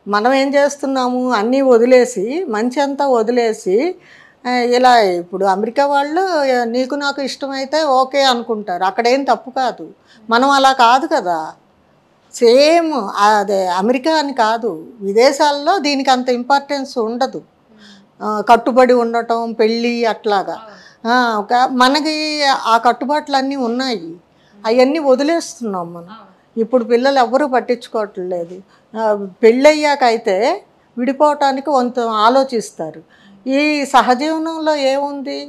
మనం ఏం చేస్తున్నాము, అన్నీ వదిలేసి మంచి అంతా వదిలేసి ఇలా ఇప్పుడు అమెరికా వాళ్ళు నీకు నాకు ఇష్టమైతే ఓకే అనుకుంటారు. అక్కడేం తప్పు కాదు. మనం అలా కాదు కదా. సేమ్ అదే అమెరికా అని కాదు, విదేశాల్లో దీనికి అంత ఇంపార్టెన్స్ ఉండదు. కట్టుబడి ఉండటం, పెళ్ళి అట్లాగా. ఒక మనకి ఆ కట్టుబాట్లన్నీ ఉన్నాయి. అవన్నీ వదిలేస్తున్నాం మనం. ఇప్పుడు పిల్లలు ఎవ్వరూ పట్టించుకోవట్లేదు. పెళ్ళయ్యాకైతే విడిపోవటానికి కొంత ఆలోచిస్తారు. ఈ సహజీవనంలో ఏముంది,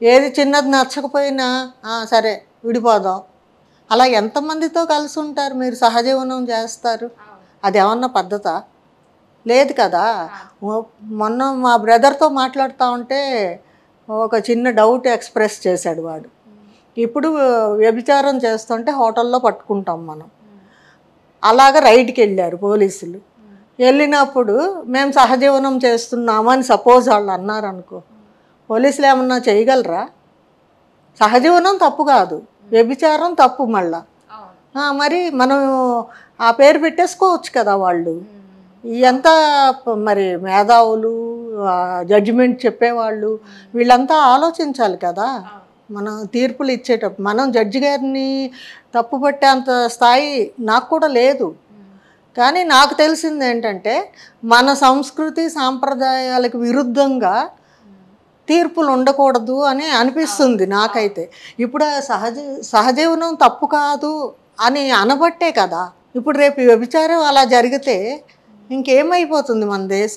ఏది చిన్నది నచ్చకపోయినా సరే విడిపోదాం. అలా ఎంతమందితో కలిసి ఉంటారు మీరు, సహజీవనం చేస్తారు? అది ఏమన్నా పద్ధతా? లేదు కదా. మొన్న మా బ్రదర్తో మాట్లాడుతూ ఉంటే ఒక చిన్న డౌట్ ఎక్స్ప్రెస్ చేశాడు వాడు. ఇప్పుడు వ్యభిచారం చేస్తుంటే హోటల్లో పట్టుకుంటాం మనం. అలాగ రైడ్కి వెళ్ళారు పోలీసులు. వెళ్ళినప్పుడు మేము సహజీవనం చేస్తున్నామని సపోజ్ వాళ్ళు అన్నారనుకో, పోలీసులు ఏమన్నా చేయగలరా? సహజీవనం తప్పు కాదు, వ్యభిచారం తప్పు. మళ్ళా మరి మనం ఆ పేరు పెట్టేసుకోవచ్చు కదా. వాళ్ళు ఇదంతా మరి మేధావులు, జడ్జిమెంట్ చెప్పేవాళ్ళు, వీళ్ళంతా ఆలోచించాలి కదా. మనం తీర్పులు ఇచ్చేటప్పుడు మనం జడ్జి గారిని తప్పు పట్టే అంత స్థాయి నాకు కూడా లేదు. కానీ నాకు తెలిసింది ఏంటంటే, మన సంస్కృతి సాంప్రదాయాలకు విరుద్ధంగా తీర్పులు ఉండకూడదు అని అనిపిస్తుంది నాకైతే. ఇప్పుడు సహజీవనం తప్పు కాదు అని అనబట్టే కదా. ఇప్పుడు రేపు వ్యభిచారం అలా జరిగితే ఇంకేమైపోతుంది మన దేశం?